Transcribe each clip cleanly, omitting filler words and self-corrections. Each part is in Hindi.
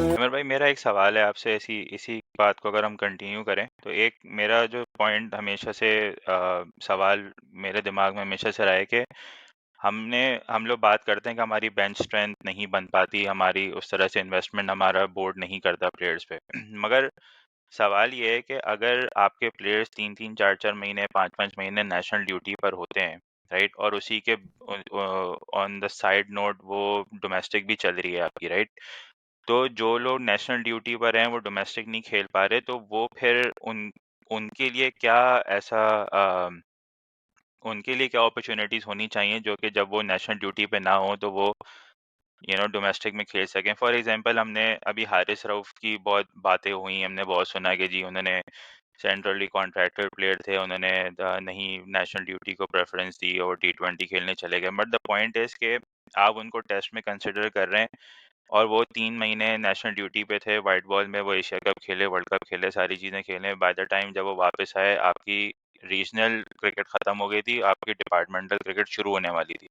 अमर भाई, मेरा एक सवाल है आपसे। ऐसी इसी बात को अगर हम कंटिन्यू करें तो एक मेरा जो पॉइंट हमेशा से सवाल मेरे दिमाग में हमेशा से रहा है कि हम लोग बात करते हैं कि हमारी बेंच स्ट्रेंथ नहीं बन पाती, हमारी उस तरह से इन्वेस्टमेंट हमारा बोर्ड नहीं करता प्लेयर्स पे। मगर सवाल ये है कि अगर आपके प्लेयर्स 3-3 4-4 महीने 5-5 महीने नेशनल ड्यूटी पर होते हैं, राइट, और उसी के ऑन द साइड नोट वो डोमेस्टिक भी चल रही है आपकी, राइट, तो जो लोग नेशनल ड्यूटी पर हैं वो डोमेस्टिक नहीं खेल पा रहे, तो वो फिर उनके लिए क्या ऐसा उनके लिए क्या अपॉर्चुनिटीज होनी चाहिए जो कि जब वो नेशनल ड्यूटी पे ना हो तो वो डोमेस्टिक में खेल सकें। फॉर एग्जांपल, हमने अभी हारिस रऊफ की बहुत बातें हुई, हमने बहुत सुना कि जी उन्होंने सेंट्रली कॉन्ट्रैक्टेड प्लेयर थे, उन्होंने नहीं नेशनल ड्यूटी को प्रेफरेंस दी और T20 खेलने चले गए। बट द पॉइंट इज कि आप उनको टेस्ट में कंसिडर कर रहे हैं और वो 3 महीने नेशनल ड्यूटी पे थे, वाइट बॉल में वो एशिया कप खेले, वर्ल्ड कप खेले, सारी चीज़ें खेले। बाय द टाइम जब वो वापस आए, आपकी रीजनल क्रिकेट ख़त्म हो गई थी, आपकी डिपार्टमेंटल क्रिकेट शुरू होने वाली थी।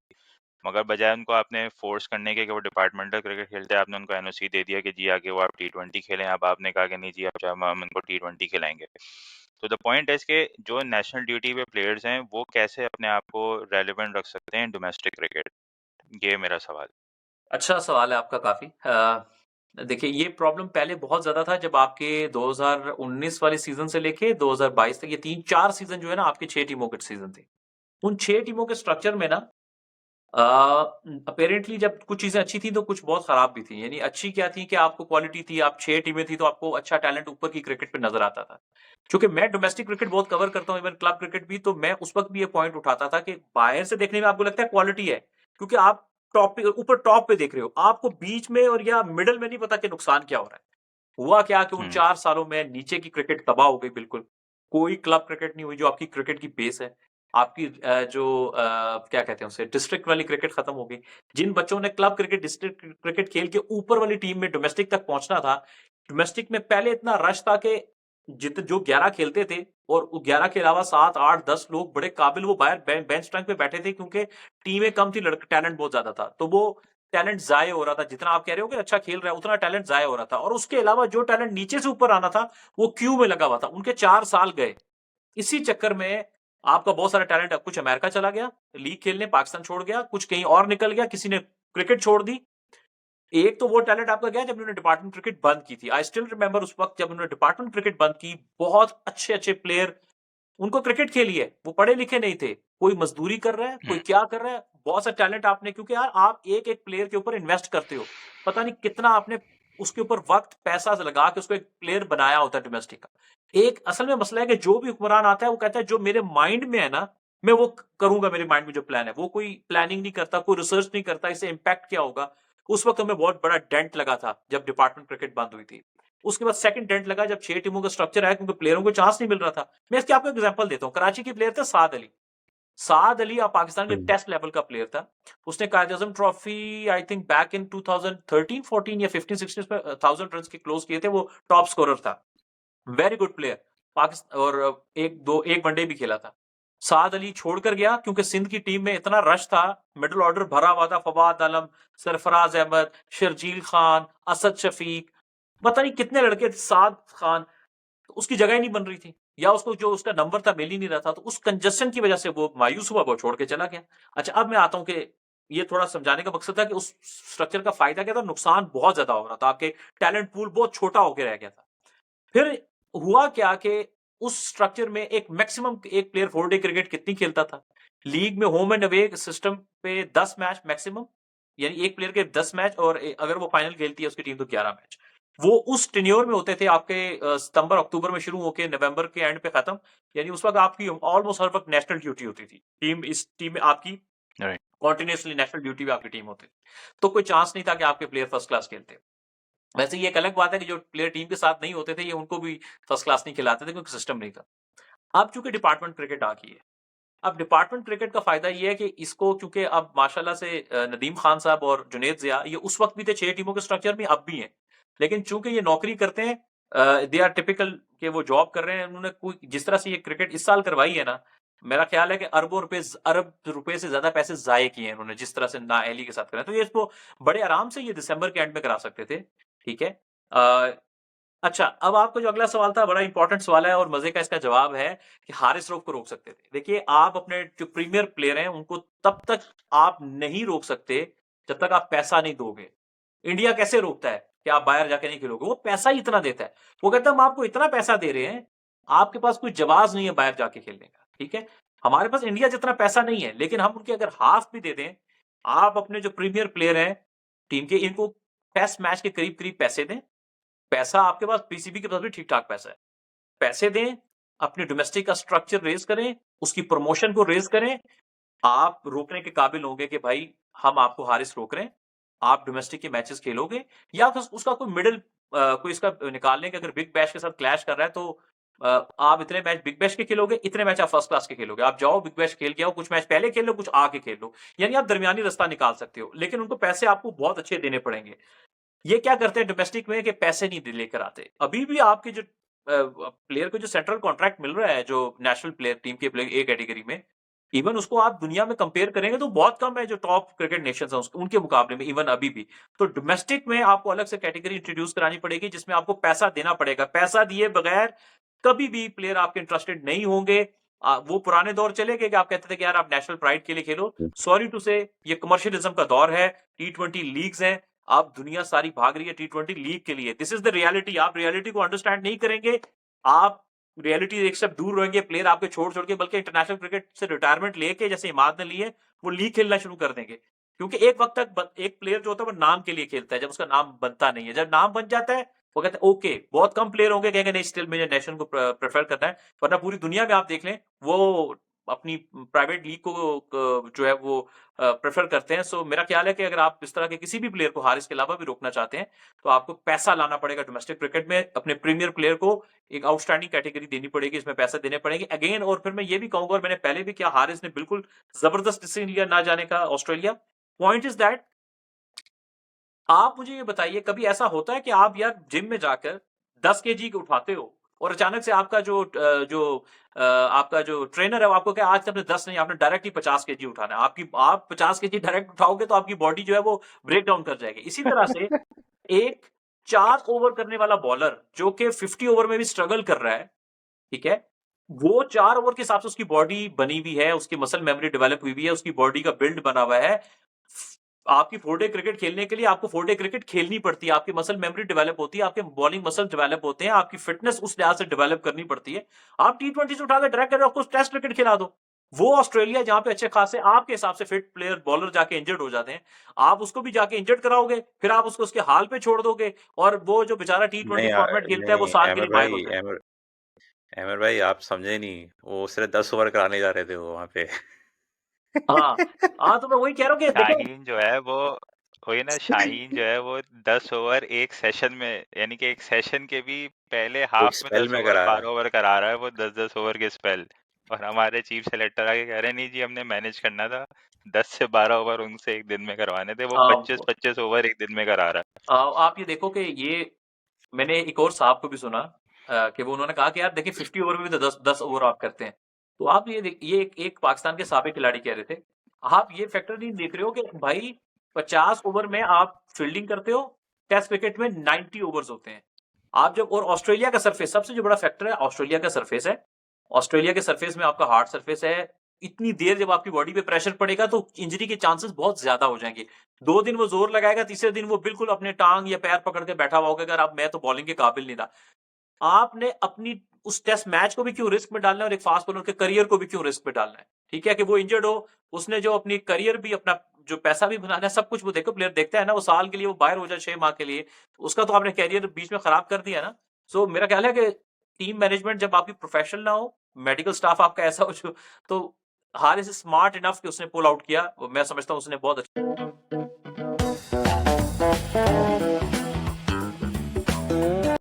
मगर बजाय उनको आपने फोर्स करने के कि वो डिपार्टमेंटल क्रिकेट खेलते हैं, आपने उनको एनओसी दे दिया कि जी आगे वो आप T20 खेलें। अब आपने कहा कि नहीं जी, अब हम उनको T20 खिलाएंगे। तो द पॉइंट है कि जो नेशनल ड्यूटी पे प्लेयर्स हैं वो कैसे अपने आप को रेलिवेंट रख सकते हैं डोमेस्टिक क्रिकेट, ये मेरा सवाल। अच्छा सवाल है आपका काफी। देखिए, ये प्रॉब्लम पहले बहुत ज्यादा था जब आपके 2019 वाले सीजन से लेके 2022 तक ये 3-4 सीजन जो है ना, आपके 6 टीमों के सीजन थे। उन 6 टीमों के स्ट्रक्चर में ना अपेरेंटली जब कुछ चीजें अच्छी थी तो कुछ बहुत खराब भी थी। यानी अच्छी क्या थी कि आपको क्वालिटी थी, आप 6 टीमें थी तो आपको अच्छा टैलेंट ऊपर की क्रिकेट पे नजर आता था। क्योंकि मैं डोमेस्टिक क्रिकेट बहुत कवर करता हूँ, इवन क्लब क्रिकेट भी, तो मैं उस वक्त भी ये पॉइंट उठाता था कि बाहर से देखने में आपको लगता है क्वालिटी है, क्योंकि आप टॉप पे, ऊपर टॉप पे देख रहे हो, आपको बीच में और या मिडल में नहीं पता कि नुकसान क्या हो रहा है। हुआ क्या कि उन हम्म। 4 सालों में नीचे की क्रिकेट तबाह हो गई बिल्कुल। कोई क्लब क्रिकेट नहीं हुई जो आपकी क्रिकेट की बेस है। आपकी क्या कहते हैं उसे, डिस्ट्रिक्ट वाली क्रिकेट खत्म हो गई। जिन बच्चों ने क्लब क्रिकेट, डिस्ट्रिक्ट क्रिकेट खेल के ऊपर वाली टीम में डोमेस्टिक तक पहुंचना था, डोमेस्टिक में पहले इतना रश था कि जो 11 खेलते थे और 11 के अलावा 7 8 10 लोग बड़े काबिल वो बाहर बेंच ट्रंक पे बैठे थे, क्योंकि टीमें कम थी, लड़के टैलेंट बहुत ज्यादा था, तो वो टैलेंट जाये हो रहा था। जितना आप कह रहे हो कि अच्छा खेल रहा है, उतना टैलेंट जाये हो रहा था। और उसके अलावा जो टैलेंट नीचे से ऊपर आना था वो क्यू में लगा हुआ था। उनके 4 साल गए इसी चक्कर में। आपका बहुत सारा टैलेंट कुछ अमेरिका चला गया लीग खेलने, पाकिस्तान छोड़ गया, कुछ कहीं और निकल गया, किसी ने क्रिकेट छोड़ दी। एक तो वो टैलेंट आपका गया जब उन्होंने डिपार्टमेंट क्रिकेट बंद की थी। आई स्टिल रिमेंबर उस वक्त जब उन्होंने डिपार्टमेंट क्रिकेट बंद की, बहुत अच्छे अच्छे प्लेयर, उनको क्रिकेट खेली है, वो पढ़े लिखे नहीं थे, कोई मजदूरी कर रहा है, कोई हम्म। क्या कर रहा है। बहुत सा टैलेंट आपने, क्योंकि यार आप एक एक प्लेयर के ऊपर इन्वेस्ट करते हो, पता नहीं कितना आपने उसके ऊपर वक्त पैसा लगा के उसको एक प्लेयर बनाया होता है डोमेस्टिक का। एक असल में मसला है कि जो भी हुक्मरान आता है वो कहता है जो मेरे माइंड में है ना, मैं वो करूंगा, मेरे माइंड में जो प्लान है। वो कोई प्लानिंग नहीं करता, कोई रिसर्च नहीं करता इससे इम्पैक्ट क्या होगा। उस वक्त हमें बहुत बड़ा डेंट लगा था जब डिपार्टमेंट क्रिकेट बंद हुई थी। उसके बाद सेकंड डेंट लगा जब 6 टीमों का स्ट्रक्चर आया, क्योंकि प्लेयरों को चांस नहीं मिल रहा था। मैं इसके आपको एग्जांपल देता हूं। कराची के प्लेयर थे साद अली। साद अली आप पाकिस्तान के हम्म, टेस्ट लेवल का प्लेयर था। उसने Quaid Azam trophy I think back in 2013 14 या 15 16 में 1000 रन के क्लोज किए थे। वो टॉप स्कोरर था, वेरी गुड प्लेयर पाकिस्तान। और एक वनडे भी खेला था। साद अली छोड़कर गया क्योंकि सिंध की टीम में इतना रश था, मिडिल ऑर्डर भरा हुआ था। फवाद आलम, सरफराज अहमद, शर्जील खान, असद शफीक, पता नहीं कितने लड़के थे, साद खान, तो उसकी जगह ही नहीं बन रही थी, या उसको जो उसका नंबर था मिल ही नहीं रहा था। तो उस कंजस्शन की वजह से वो मायूस हुआ, वो छोड़ के चला गया। अच्छा, अब मैं आता हूं कि ये थोड़ा समझाने का मकसद था कि उस स्ट्रक्चर का फायदा क्या था, नुकसान बहुत ज्यादा हो रहा था। आपके टैलेंट पूल बहुत छोटा होकर रह गया था। फिर हुआ क्या कि उस स्ट्रक्चर में एक मैक्सिमम एक प्लेयर 4 डे क्रिकेट कितनी खेलता था लीग में, होम एंड अवे सिस्टम पे 10 मैच मैक्सिमम, यानी एक प्लेयर के 10 मैच, और अगर वो फाइनल खेलती है उसकी टीम तो 11 मैच। वो उस टेन्योर में होते थे आपके, सितंबर अक्टूबर में शुरू होकर नवंबर के एंड पे खत्म। यानी उस वक्त आपकी ऑलमोस्ट हर वक्त नेशनल ड्यूटी होती थी। इस टीम में आपकी राइट। कॉन्टिन्यूसली नेशनल ड्यूटी पे आपकी टीम होती थी, तो कोई चांस नहीं था कि आपके प्लेयर फर्स्ट क्लास खेलते। वैसे ये एक अलग बात है कि जो प्लेयर टीम के साथ नहीं होते थे, ये उनको भी फर्स्ट क्लास नहीं खिलाते थे क्योंकि सिस्टम नहीं था। अब चूंकि डिपार्टमेंट क्रिकेट आ गई है, अब डिपार्टमेंट क्रिकेट का फायदा ये है कि इसको, क्योंकि अब माशाल्लाह से नदीम खान साहब और जुनेद जिया ये उस वक्त भी थे 6 टीमों के स्ट्रक्चर में, अब भी हैं। लेकिन चूंकि ये नौकरी करते हैं, दे आर टिपिकल के वो जॉब कर रहे हैं, उन्होंने कोई जिस तरह से ये क्रिकेट इस साल करवाई है ना, मेरा ख्याल है कि अरब रुपए से ज्यादा पैसे जाये किए हैं उन्होंने, जिस तरह से नाअहली के साथ करें, तो ये इसको बड़े आराम से ये दिसंबर के एंड में करा सकते थे। ठीक है। अच्छा, अब आपका जो अगला सवाल था बड़ा इंपॉर्टेंट सवाल है और मजे का इसका जवाब है कि हारिस रऊफ को रोक सकते थे। देखिए, आप अपने जो प्रीमियर प्लेयर हैं उनको तब तक आप नहीं रोक सकते जब तक आप पैसा नहीं दोगे। इंडिया कैसे रोकता है कि आप बाहर जाके नहीं खेलोगे? वो पैसा ही इतना देता है। वो कहता है हम आपको इतना पैसा दे रहे हैं, आपके पास कोई जवाज नहीं है बाहर जाके खेलने का। ठीक है। हमारे पास इंडिया जितना पैसा नहीं है, लेकिन हम उनके अगर हाफ भी दे दें, आप अपने जो प्रीमियर प्लेयर हैं टीम के, इनको टेस्ट मैच के करीब करीब पैसे दें। पैसा आपके पास, पीसीबी के पास भी ठीक ठाक पैसा है। पैसे दें, अपने डोमेस्टिक का स्ट्रक्चर रेज करें, उसकी प्रमोशन को रेज करें। आप रोकने के काबिल होंगे कि भाई हम आपको हारिस रोक रहे हैं, आप डोमेस्टिक के मैचेस खेलोगे, या उसका कोई मिडिल कोई इसका निकाल लें कि अगर बिग बैश के साथ क्लैश कर रहा है तो आप इतने मैच बिग बैश के खेलोगे, इतने मैच आप फर्स्ट क्लास के खेलोगे। आप जाओ बिग बैश खेल के आओ, कुछ मैच पहले खेल लो, कुछ आके खेल लो। यानी आप दरमियानी रास्ता निकाल सकते हो, लेकिन उनको पैसे आपको बहुत अच्छे देने पड़ेंगे। ये क्या करते हैं डोमेस्टिक में कि पैसे नहीं लेकर आते। अभी भी आपके जो प्लेयर को जो सेंट्रल कॉन्ट्रैक्ट मिल रहा है, जो नेशनल प्लेयर टीम के प्लेयर ए कैटेगरी में, इवन उसको आप दुनिया में कंपेयर करेंगे तो बहुत कम है जो टॉप क्रिकेट नेशंस हैं उनके मुकाबले में, इवन अभी भी। तो डोमेस्टिक में आपको अलग से कैटेगरी इंट्रोड्यूस करानी पड़ेगी जिसमें आपको पैसा देना पड़ेगा। पैसा दिए बगैर कभी भी प्लेयर आपके इंटरेस्टेड नहीं होंगे। वो पुराने दौर चले गए कि आप कहते थे कि यार आप नेशनल प्राइड के लिए खेलो। सॉरी टू से, ये कमर्शियलिज्म का दौर है। T20 लीग्स हैं, आप दुनिया सारी भाग रही है T20 लीग के लिए। This is the reality. आप रियलिटी को अंडरस्टैंड नहीं करेंगे, आप रियलिटी एक स्टेप दूर रहेंगे। प्लेयर आपके छोड़ छोड़ के, बल्कि इंटरनेशनल क्रिकेट से रिटायरमेंट लेके, जैसे इमाद ने ली है, वो लीग खेलना शुरू कर देंगे। क्योंकि एक वक्त तक एक प्लेयर जो होता है वो नाम के लिए खेलता है, जब उसका नाम बनता नहीं है। जब नाम बन जाता है वो कहते हैं ओके, बहुत कम प्लेयर होंगे कहेंगे नहीं स्टिल मुझे नेशनल को प्रेफर करना है। वरना पूरी दुनिया में आप देख लें, वो अपनी प्राइवेट लीग को जो है वो प्रेफर करते हैं। सो मेरा ख्याल है कि अगर आप इस तरह के किसी भी प्लेयर को हारिस के अलावा भी रोकना चाहते हैं तो आपको पैसा लाना पड़ेगा डोमेस्टिक क्रिकेट में। अपने प्रीमियर प्लेयर को एक आउटस्टैंडिंग कैटेगरी देनी पड़ेगी, इसमें पैसे देने पड़ेंगे अगेन। और फिर मैं ये भी कहूंगा, और मैंने पहले भी किया, हारिस ने बिल्कुल जबरदस्त डिसीजन लिया ना जाने का ऑस्ट्रेलिया। पॉइंट इज दैट, आप मुझे ये बताइए, कभी ऐसा होता है कि आप यार जिम में जाकर 10 केजी उठाते हो और अचानक से आपका आपका जो ट्रेनर है वो आपको क्या, आज आपने 10 नहीं, आपने डायरेक्ट ही 50 केजी उठाना है। आप 50 केजी डायरेक्ट उठाओगे तो आपकी बॉडी जो है वो ब्रेक डाउन कर जाएगी। इसी तरह से एक 4 ओवर करने वाला बॉलर जो कि 50 ओवर में भी स्ट्रगल कर रहा है, ठीक है, वो 4 ओवर के हिसाब से उसकी बॉडी बनी हुई है, उसकी मसल मेमोरी डेवलप हुई हुई है, उसकी बॉडी का बिल्ड बना हुआ है। आपकी 4 डे क्रिकेट खेलने के लिए आपको 4 डे क्रिकेट खेलनी पड़ती है, आपकी मसल मेमोरी डेवलप होती है, आपके बॉलिंग मसल डेवलप होते हैं, आपकी फिटनेस उस लिहाज से डेवलप करनी पड़ती है। आप T20 से उठाकर डायरेक्ट कर रहे हो, आपको टेस्ट क्रिकेट खिला दो। वो ऑस्ट्रेलिया जहां पे अच्छे खासे आपके हिसाब से फिट प्लेयर बॉलर जाके इंजर्ड हो जाते हैं, आप उसको भी जाके इंजर्ड कराओगे, फिर आप उसको उसके हाल पे छोड़ दोगे, और वो जो बेचारा नहीं T20 फॉर्मेट खेलता है वो नहीं, साल के अमर लिए बाहर हो भाई, जाए। अमर भाई आप समझे नहीं, वो सिर्फ 10 ओवर कराने जा रहे थे वो वहां पे। हाँ हाँ, तो मैं वही कह रहा हूँ कि देखो, शाहीन जो है वो, वही ना, शाहीन जो है वो 10 ओवर एक सेशन में, यानी कि एक सेशन के भी पहले एक हाफ में स्पेल 10 में ओवर करा रहा 12 ओवर करा रहा है वो, 10-10 ओवर के स्पेल। और हमारे चीफ सेलेक्टर आके कह रहे हैं नहीं जी हमने मैनेज करना था, 10 से 12 ओवर उनसे एक दिन में करवाने थे, वो आ, 25-25 ओवर एक दिन में करा रहा है। आप ये देखो कि ये मैंने एक और साहब को भी सुना कि वो उन्होंने कहा कि यार देखिए 50 ओवर में भी तो 10 ओवर आप करते हैं। तो आप ये एक पाकिस्तान के साबिक खिलाड़ी कह रहे थे, आप ये फैक्टर नहीं देख रहे हो कि भाई 50 ओवर में आप फील्डिंग करते हो, टेस्ट क्रिकेट में 90 ओवर्स होते हैं। आप जब, और ऑस्ट्रेलिया का सरफेस सबसे जो बड़ा फैक्टर है, ऑस्ट्रेलिया का सरफेस है। ऑस्ट्रेलिया के सरफेस में आपका हार्ड सरफेस है। इतनी देर जब आपकी बॉडी पे प्रेशर पड़ेगा तो इंजरी के चांसेस बहुत ज्यादा हो जाएंगे। 2 दिन वो जोर लगाएगा, तीसरे दिन वो बिल्कुल अपने टांग या पैर पकड़ के बैठा हुआ होगा, अगर अब मैं तो बॉलिंग के काबिल नहीं था। आपने अपनी उस टेस्ट मैच को भी क्यों रिस्क में डालना है, और एक फास्ट बॉलर के करियर को भी क्यों रिस्क में डालना है? ठीक है कि वो इंजर्ड हो, उसने जो अपनी करियर भी, अपना जो पैसा भी बनाना है, सब कुछ वो देखो, प्लेयर देखता है ना, वो साल के लिए वो बाहर हो जाए 6 माह के लिए, उसका तो आपने करियर बीच में खराब कर दिया ना। सो मेरा ख्याल है कि टीम मैनेजमेंट जब आपकी प्रोफेशनल ना हो, मेडिकल स्टाफ आपका ऐसा हो, तो हारिस स्मार्ट इनफ कि उसने पुल आउट किया। मैं समझता हूँ उसने बहुत अच्छा